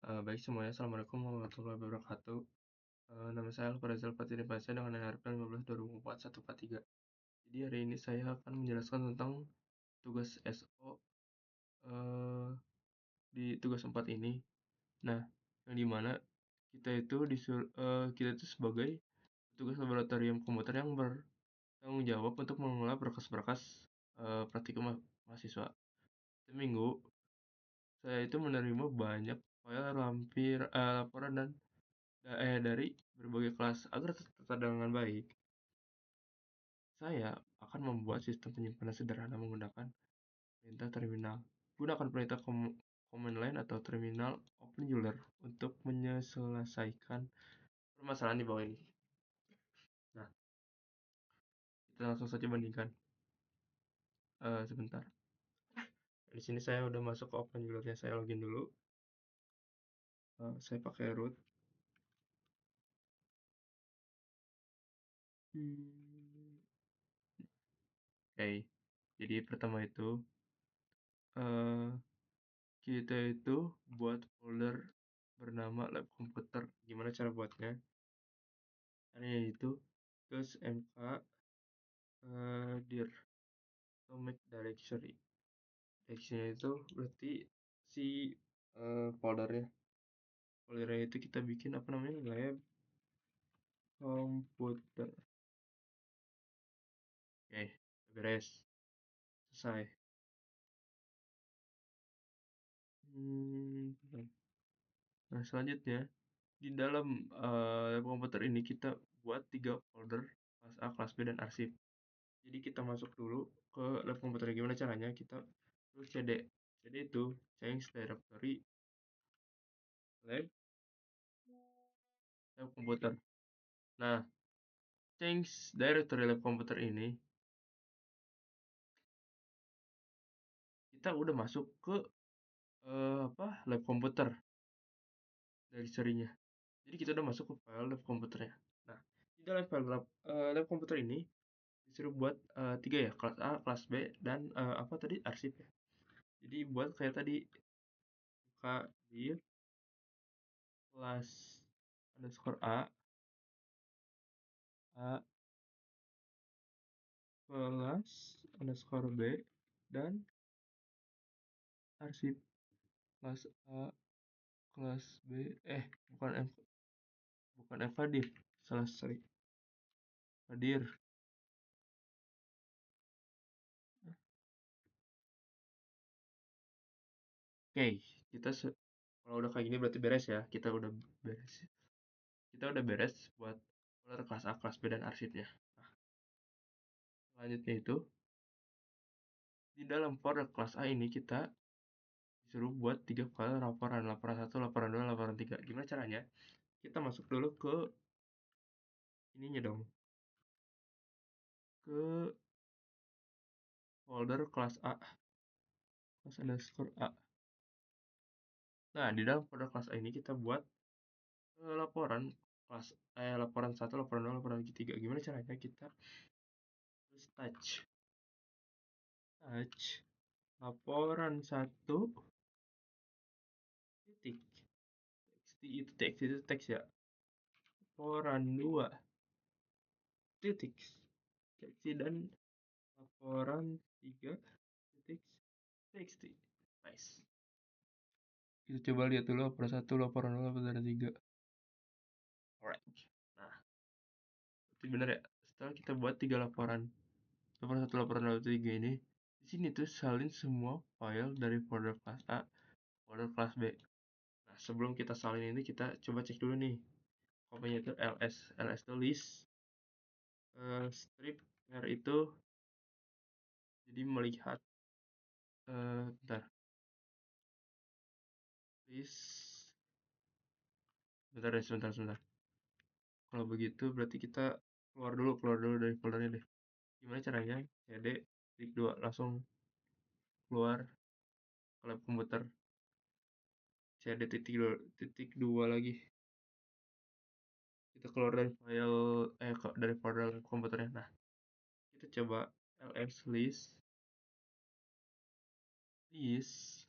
Baik semuanya, Assalamualaikum warahmatullahi wabarakatuh. Nama saya Alfarizal Fatiri Pasha dengan NPM 15 2004 143. Jadi hari ini saya akan menjelaskan tentang tugas SO di tugas 4 ini. Nah, yang dimana kita itu sebagai tugas laboratorium komputer yang bertanggung jawab untuk mengelola berkas-berkas praktikum mahasiswa. Setiap minggu, saya itu menerima banyak file laporan dari berbagai kelas. Agar tertata dengan baik, saya akan membuat sistem penyimpanan sederhana menggunakan perintah terminal. Gunakan perintah command line atau terminal openuller untuk menyelesaikan permasalahan di bawah ini. Nah, kita langsung saja bandingkan. Sebentar. Di sini saya udah masuk ke openullernya, saya login dulu. Saya pakai root. Oke, jadi pertama itu eh, kita itu buat folder bernama lab komputer. Gimana cara buatnya? Caranya itu terus mk dir to make directory. Directory itu berarti si foldernya itu kita bikin apa namanya, lab komputer. Oke, beres, selesai. Nah, selanjutnya di dalam lab komputer ini kita buat 3 folder, kelas A, kelas B, dan arsip. Jadi kita masuk dulu ke lab komputer. Gimana caranya? Kita terus cd itu change directory lab komputer. Nah, change directory lab komputer ini kita udah masuk ke lab komputer dari serinya. Jadi kita udah masuk ke file lab komputernya. Nah, di dalam file lab komputer ini disuruh buat 3 ya, kelas A, kelas B, dan apa tadi, arsip ya. Jadi buat kayak tadi, buka di kelas underscore A kelas underscore B, dan arsip kelas A, kelas B, bukan Fadir, sorry, Fadir. Oke, kalau udah kayak gini berarti beres ya. Beres. Kita udah beres buat folder kelas A, kelas B, dan arsipnya. Nah, selanjutnya itu di dalam folder kelas A ini kita disuruh buat 3 file laporan, laporan 1, laporan 2, laporan 3. Gimana caranya? Kita masuk dulu ke ininya dong, ke folder kelas A, kelas underscore A. Nah, di dalam folder kelas A ini kita buat laporan laporan 1, laporan 2, laporan 3. Gimana caranya? Kita terus touch laporan 1 titik txt itu teks ya. Laporan 2 titik txt, dan laporan 3 titik txt. Nice. Kita coba lihat dulu laporan 1, laporan 2, laporan 3. Alright. Nah, itu benar ya. Setelah kita buat 3 laporan 1, laporan 2, 3 ini, di sini tuh salin semua file dari folder kelas A, folder kelas B. Nah, sebelum kita salin ini, kita coba cek dulu nih. Kopenya itu ls itu list strip r itu jadi melihat bentar, list, sebentar. Kalau begitu berarti kita keluar dulu dari foldernya deh. Gimana caranya? cd titik 2 langsung keluar ke lab komputer. cd titik 2 lagi. Kita keluar dari dari folder komputernya. Nah, kita coba ls list list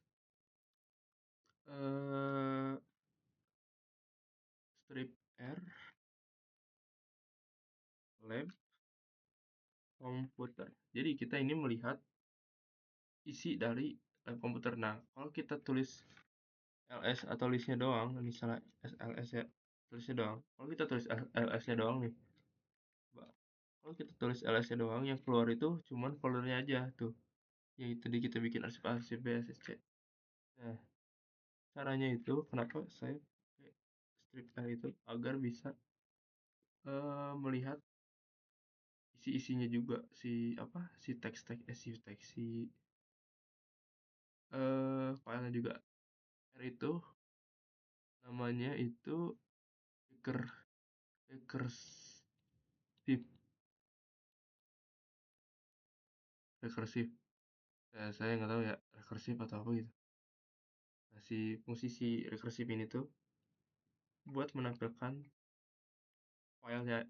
R lab komputer. Jadi kita ini melihat isi dari lab komputer. Nah, kalau kita tulis ls atau listnya doang, misalnya SLS ya, tulisnya doang. Kalau kita tulis ls-nya doang nih, kalau kita tulis ls-nya doang, yang keluar itu cuman foldernya aja tuh, yang tadi kita bikin arsip BSSC. Nah, caranya itu kenapa saya pakai strip L itu agar bisa melihat isi-isinya juga, si teks-teks si filenya juga. R itu namanya itu recursive recursive. Saya nggak tahu ya recursive atau apa gitu. Nah, si fungsi si recursive ini tuh buat menampilkan filenya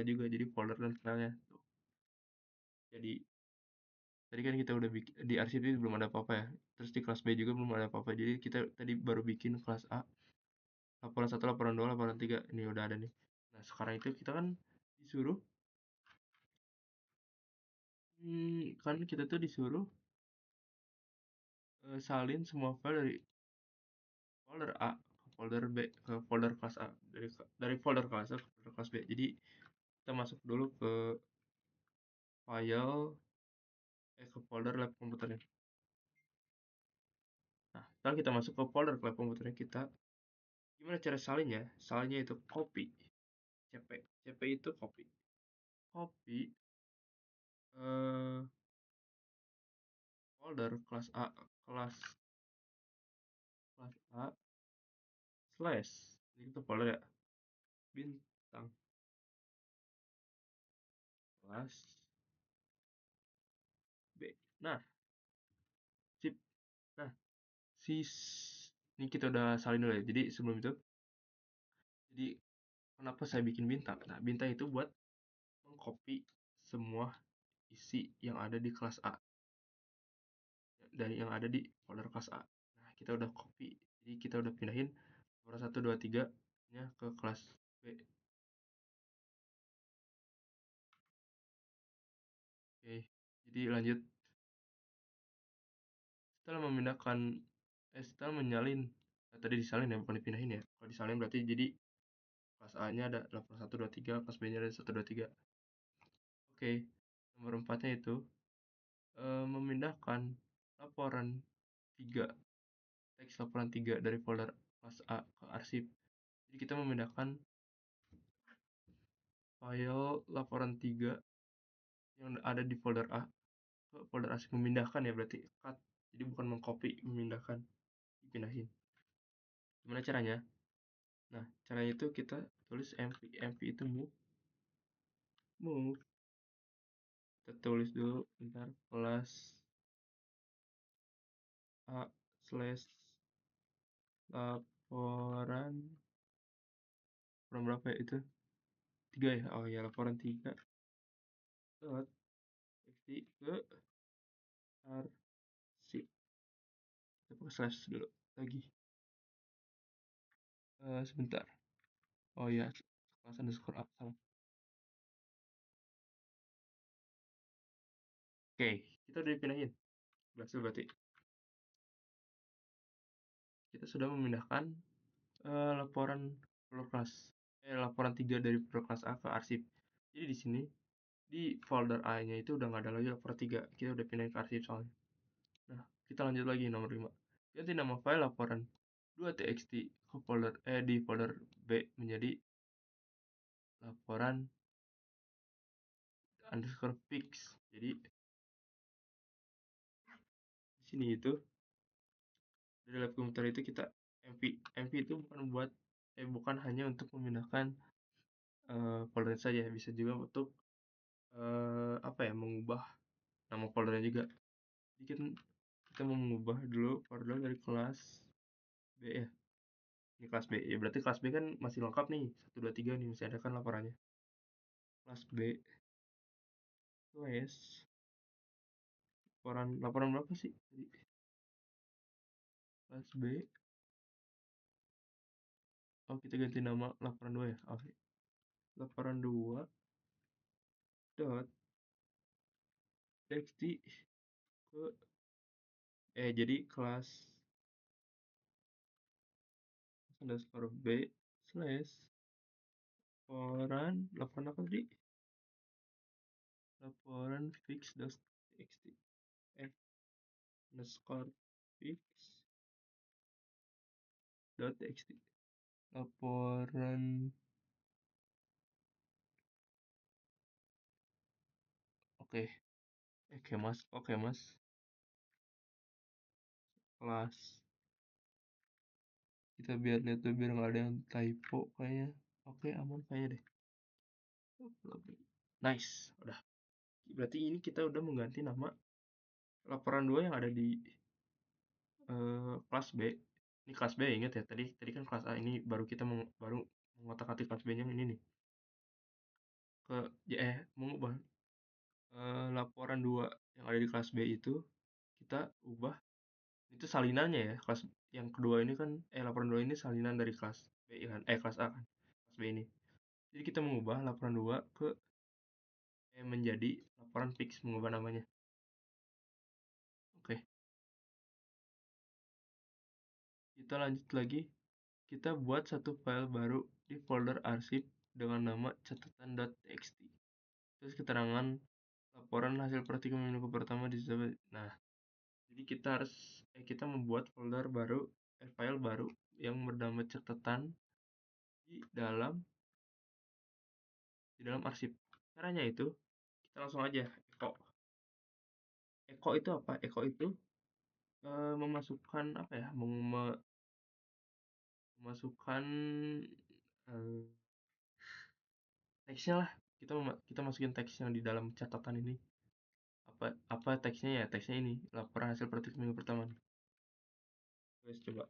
juga, jadi folder dan filenya tuh. Jadi tadi kan kita udah bikin di arsip ini belum ada apa-apa ya. Terus di kelas B juga belum ada apa-apa. Jadi kita tadi baru bikin kelas A, laporan 1, laporan 2, laporan 3. Ini udah ada nih. Nah, sekarang itu kita kan disuruh kan kita tuh disuruh salin semua file dari folder A ke folder B ke folder kelas A, dari folder kelas A ke folder kelas B. Jadi kita masuk dulu ke file ke folder lab komputernya. Nah, setelah kita masuk ke folder lab komputernya kita, gimana cara salinnya? Salinnya itu copy cp. Cp itu copy folder kelas A slash, ini itu folder ya, bintang kelas B. Nah, sip. Nah, ini kita udah salin dulu ya. Jadi sebelum itu, jadi kenapa saya bikin bintang? Nah, bintang itu buat mengcopy semua isi yang ada di kelas A, dari yang ada di folder kelas A. Nah, kita udah copy, jadi kita udah pindahin nomor 1, 2, 3 nya ke kelas B. Oke, jadi lanjut. Setelah menyalin, tadi disalin ya, bukan dipindahin ya. Kalau disalin berarti jadi kelas A-nya ada laporan 1, 2, 3, kelas B-nya ada 1, 2, 3. Oke, nomor 4-nya itu memindahkan laporan 3, teks laporan 3 dari folder kelas A ke arsip. Jadi kita memindahkan file laporan 3 yang ada di folder A ke folder arsip. Memindahkan ya, berarti cut. Jadi bukan mengcopy, memindahkan, dipindahin. Gimana caranya? Nah, caranya itu kita tulis mv itu move. Kita tulis dulu bentar, kelas A slash laporan berapa ya itu? 3 ya? Oh ya, laporan 3 dot txt ke arsip. Kita pakai slash dulu lagi. Sebentar. Oh ya, kelas underscore A, salah. Oke, kita udah dipindahin. Berhasil berarti. Kita sudah memindahkan laporan 3 dari kelas A ke arsip. Jadi di sini di folder A-nya itu udah nggak ada lagi laporan 3. Kita udah pindahin ke arsip soalnya. Nah, kita lanjut lagi nomor 5. Ganti nama file laporan 2.txt ke di folder B menjadi laporan underscore fix. Jadi di sini itu dari lab komputer itu kita mv itu bukan hanya untuk memindahkan folder saja, bisa juga untuk mengubah nama foldernya juga. Jadi kita mau mengubah dulu folder dari kelas B ya. Ini kelas B ya, berarti kelas B kan masih lengkap nih, 1, 2, 3 nih, masih ada kan laporannya. Kelas B slash laporan berapa sih tadi? Kelas B kita ganti nama laporan 2 ya. Oke. Laporan 2 dot txt ke jadi kelas underscore b slash laporan apa tadi? Laporan fix dot txt f underscore fix dot txt laporan oke mas kelas kita biar lihat tuh biar nggak ada yang typo kayaknya. Oke, aman kayaknya deh. Nice, udah. Berarti ini kita udah mengganti nama laporan 2 yang ada di kelas B. Ini kelas B, ingat ya, tadi kan kelas A, ini baru kita baru mengotak-atik kelas B-nya ini nih. Mengubah laporan 2 yang ada di kelas B itu kita ubah, itu salinannya ya. Kelas yang kedua ini kan laporan 2 ini salinan dari kelas B kan, kelas A kan, kelas B ini. Jadi kita mengubah laporan 2 ke menjadi laporan fix, mengubah namanya. Oke. Kita lanjut lagi. Kita buat satu file baru di folder arsip dengan nama catatan.txt. Terus keterangan laporan hasil praktikum minggu pertama di Nah, jadi kita membuat folder baru, file baru yang bernama catatan di dalam arsip. Caranya itu kita langsung aja echo. Echo itu apa? Echo itu memasukkan apa ya? Memasukkan teksnya lah. Kita masukin teks yang di dalam catatan ini. Apa teksnya ya? Teksnya ini laporan hasil praktik minggu pertama nih. Guys, coba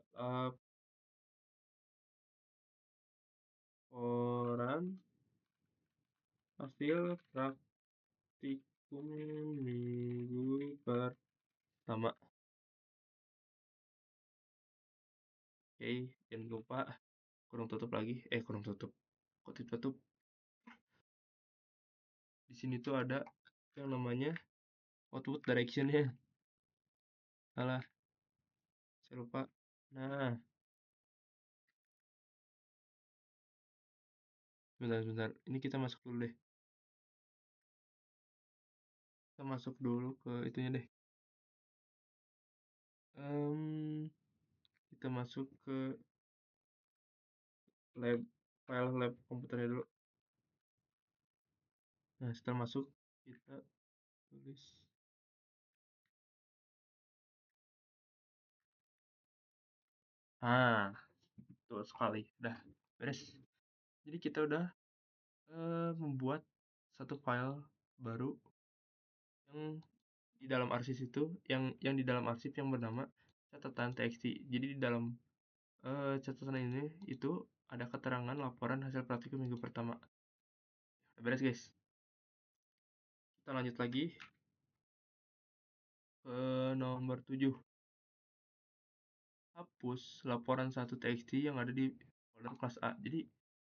laporan hasil praktikum minggu pertama. Oke, jangan lupa kurung tutup lagi. Kurung tutup. Kok tutup? Di sini tuh ada yang namanya output direction-nya. Salah. Saya lupa. Nah, bentar. Ini kita masuk dulu deh. Kita masuk dulu ke itunya deh. Kita masuk ke file lab komputernya dulu. Nah, setelah masuk kita tulis betul sekali. Udah beres. Jadi kita udah membuat satu file baru yang di dalam arsip itu, yang di dalam arsip yang bernama catatan txt. Jadi di dalam catatan ini itu ada keterangan laporan hasil praktikum minggu pertama. Udah beres guys. Kita lanjut lagi ke nomor 7. Hapus laporan 1 txt yang ada di folder kelas A. Jadi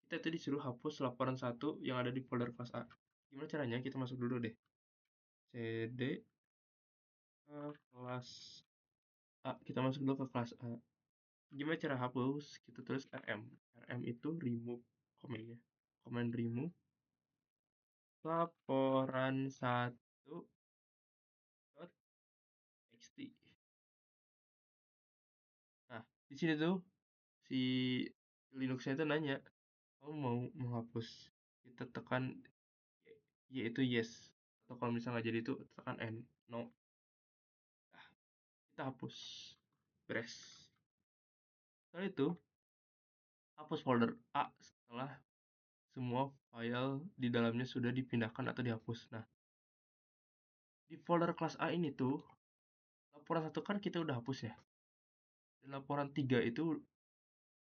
kita tadi disuruh hapus laporan 1 yang ada di folder kelas A. Gimana caranya? Kita masuk dulu deh. cd kelas A. Kita masuk dulu ke kelas A. Gimana cara hapus? Kita tulis rm. Rm itu remove command-nya. Command remove laporan 1 txt. Nah, di sini tuh si Linux-nya itu nanya, kamu mau menghapus? Kita tekan yaitu yes. Atau kalau misalnya nggak jadi itu tekan n. No. Nah, kita hapus. Beres. Setelah itu, hapus folder A setelah semua file di dalamnya sudah dipindahkan atau dihapus. Nah, di folder kelas A ini tuh, laporan 1 kan kita udah hapus ya. Dan laporan 3 itu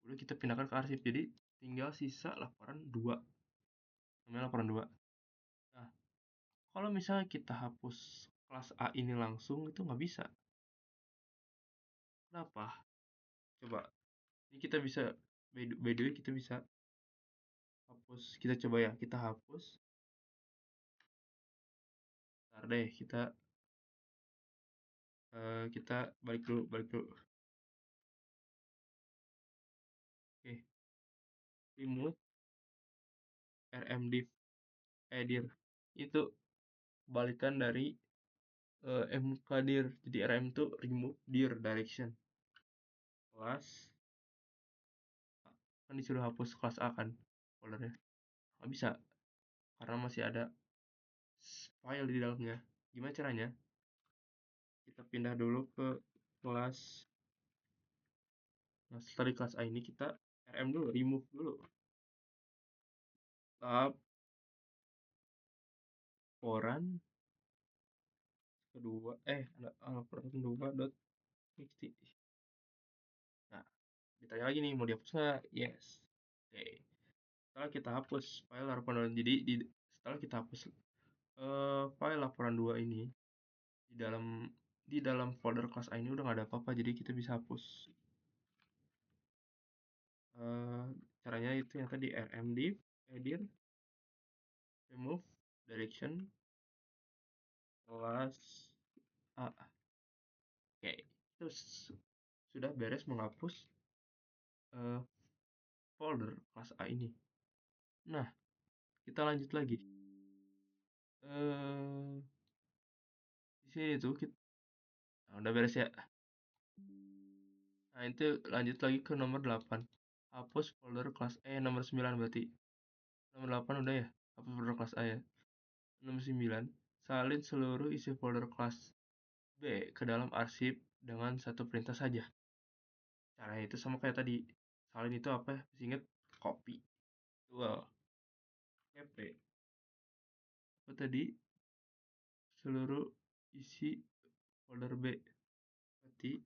udah kita pindahkan ke arsip. Jadi tinggal sisa laporan 2. Namanya laporan 2. Nah, kalau misalnya kita hapus kelas A ini langsung, itu nggak bisa. Kenapa? Coba. Ini kita bisa by the way kita bisa hapus, kita coba ya, kita hapus. Ntar deh, kita balik dulu. Oke, remove rmdiv edir. Itu balikan dari mkdir. Jadi rm itu remove dir direction. Kelas kan disuruh hapus kelas A kan foldernya. Nggak bisa karena masih ada file di dalamnya. Gimana caranya? Kita pindah dulu ke kelas. Nah, setelah di kelas A ini kita rm dulu, remove dulu. Tab laporan kedua, laporan kedua dot txt. Nah, ditanya lagi nih, mau dihapus nggak? Yes. Oke. Setelah kita hapus file laporan, jadi setelah kita hapus file laporan 2 ini, di dalam folder kelas A ini udah nggak ada apa-apa, jadi kita bisa hapus. Caranya itu yang tadi rmdiv edir remove direction kelas A. Oke, itu sudah beres menghapus folder kelas A ini. Nah, kita lanjut lagi. Di sini tuh nah, udah beres ya. Nah, itu lanjut lagi ke nomor 8. Hapus folder kelas nomor 9 berarti. Nomor 8 udah ya. Hapus folder kelas A ya. Nomor 9. Salin seluruh isi folder kelas B ke dalam arsip dengan satu perintah saja. Caranya itu sama kayak tadi. Salin itu apa? Masih inget? Copy. Well, cp. Apa tadi? Seluruh isi folder B. Berarti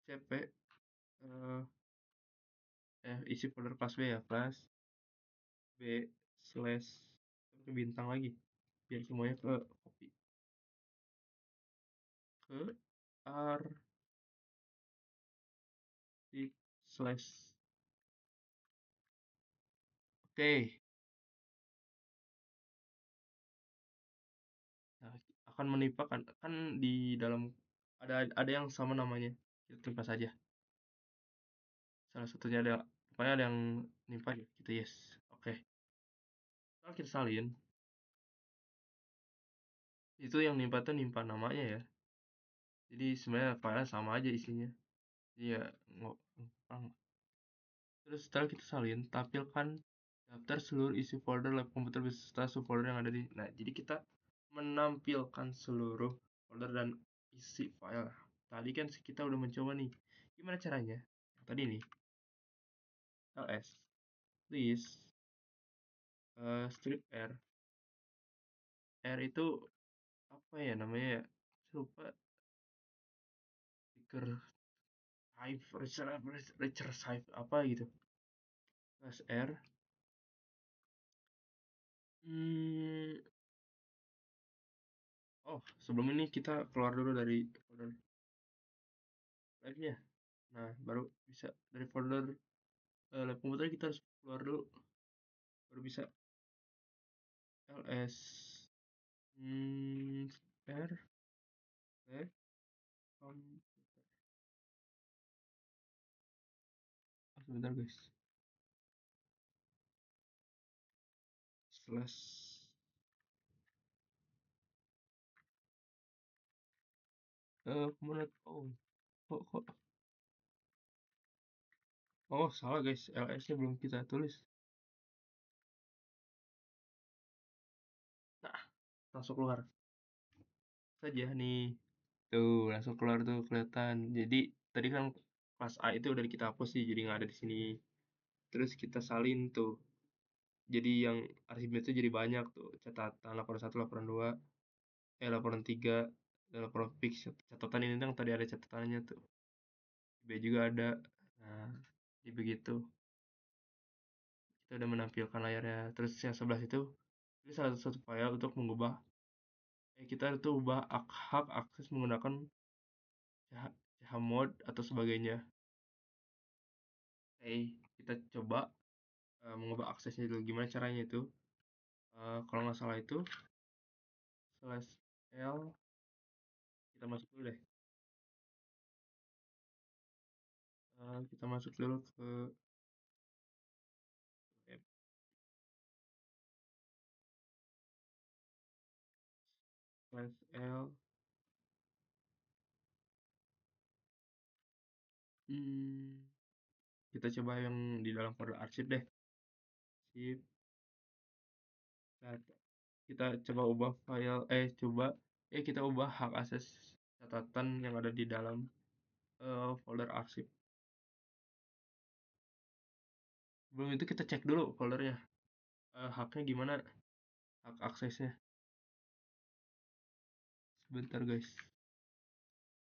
cp isi folder kelas B ya. Kelas B slash ke bintang lagi. Biar semuanya ke copy. Ke slash. Oke. Nah, akan menimpa kan di dalam ada yang sama namanya. Kita timpa saja. Salah satunya pokoknya ada yang nimpa ya, kita yes. Oke. Kalau kita salin, itu yang nimpa tuh nimpa namanya ya. Jadi sebenarnya file sama aja isinya. Iya, terus setelah kita salin, tampilkan daftar seluruh isi folder lab komputer beserta subfolder yang ada di. Nah, jadi kita menampilkan seluruh folder dan isi file. Tadi kan kita udah mencoba nih. Gimana caranya? Yang tadi nih. ls list strip r. R itu apa ya namanya ya? Lupa. Recursive apa gitu. Plus r. Oh, sebelum ini kita keluar dulu dari folder live-nya. Nah, baru bisa dari folder lab komputer kita harus keluar dulu. Baru bisa ls r lab komputer. Sebentar guys. Slash kemana? Kok oh salah guys, ls-nya belum kita tulis. Nah, langsung keluar saja nih. Tuh, langsung keluar tuh kelihatan. Jadi tadi kan kelas A itu udah kita hapus sih, jadi nggak ada di sini. Terus kita salin tuh. Jadi yang arsipnya itu jadi banyak tuh. Catatan laporan 1, laporan 2, laporan 3, dan laporan fix. Catatan ini yang tadi ada catatannya tuh. B juga ada. Nah, jadi begitu. Kita udah menampilkan layarnya. Terus yang sebelah itu, ini salah satu file untuk mengubah. Kita itu ubah hak akses menggunakan CH mode atau sebagainya. kita coba mengubah aksesnya dulu. Gimana caranya itu? Kalau nggak salah itu slash l, kita masuk dulu deh. Kita masuk dulu ke web slash l. Kita coba yang di dalam folder arsip deh. Sip. Nah, kita coba ubah file, kita ubah hak akses catatan yang ada di dalam folder arsip. Sebelum itu kita cek dulu foldernya. Haknya gimana? Hak aksesnya. Sebentar guys.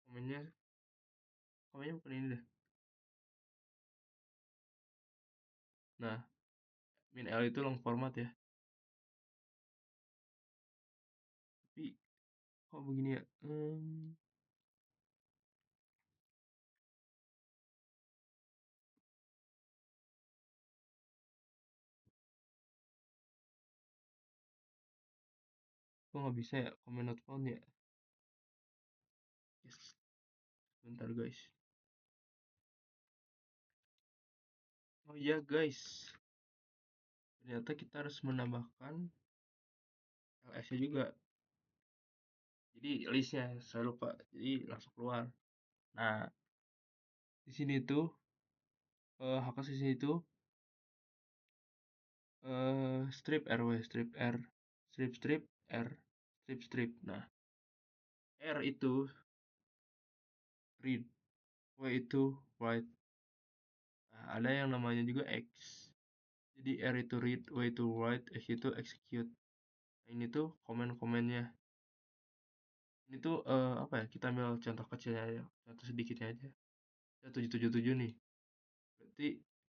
Komennya bukan ini deh. Nah, min L itu long format ya. Tapi kok begini ya? Kok nggak bisa ya? Comment not found ya? Yes. Bentar guys. Oh iya guys. Ternyata kita harus menambahkan LS-nya juga. Jadi listnya saya lupa. Jadi langsung keluar. Nah, di sini tuh hak asesnya itu strip RW, strip R, strip R, strip. Nah, R itu read, W itu write. Nah, ada yang namanya juga X. Jadi R itu read, W itu write, X itu execute. Nah, ini tuh komen-komennya. Ini tuh apa ya? Kita ambil contoh kecilnya aja, contoh sedikitnya aja. 777 nih. Berarti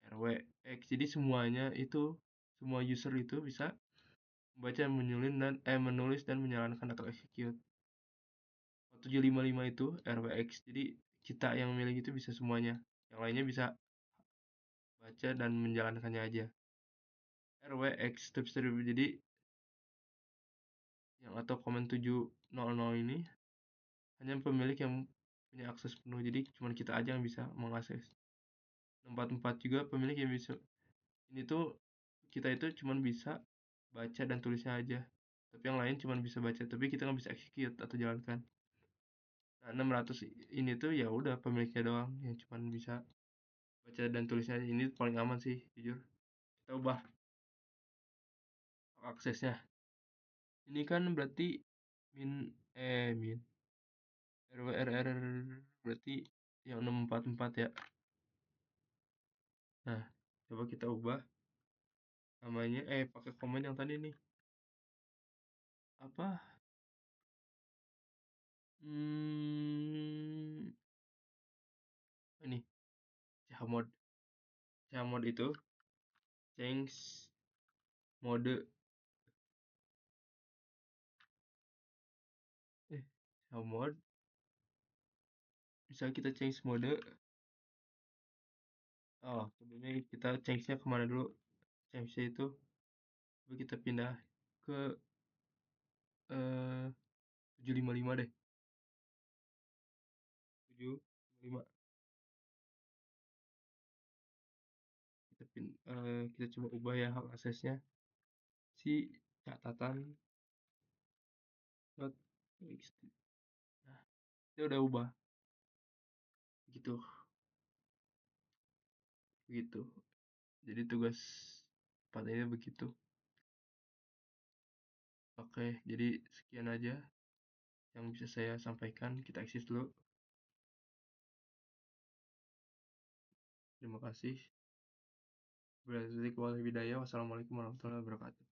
RW X. Jadi semuanya itu, semua user itu bisa membaca, menulis dan menjalankan atau execute. 755 itu RWX. Jadi kita yang memilih itu bisa semuanya. Yang lainnya bisa baca dan menjalankannya aja. RWX strip. Jadi yang atau komen 700 ini hanya pemilik yang punya akses penuh. Jadi cuma kita aja yang bisa mengakses. 44 juga pemilik yang bisa. Ini tuh kita itu cuma bisa baca dan tulisnya aja. Tapi yang lain cuma bisa baca, tapi kita nggak bisa execute atau jalankan. Nah, 600 ini tuh ya udah pemiliknya doang yang cuma bisa baca dan tulisnya. Ini paling aman sih jujur. Kita ubah aksesnya. Ini kan berarti min RWRR berarti yang 644 ya. Nah, coba kita ubah namanya, pakai komen yang tadi nih. Apa? Ini chmod. Chmod itu change mode. Chmod bisa kita change mode. Oh, sebelumnya kita change-nya kemana dulu? Change-nya itu coba kita pindah ke 755 deh. 755. Kita coba ubah ya hak aksesnya si catatan .txt. Nah, kita udah ubah gitu. Jadi tugas part ini begitu. Oke, jadi sekian aja yang bisa saya sampaikan. Kita eksis dulu. Terima kasih. Wassalamualaikum warahmatullahi wabarakatuh.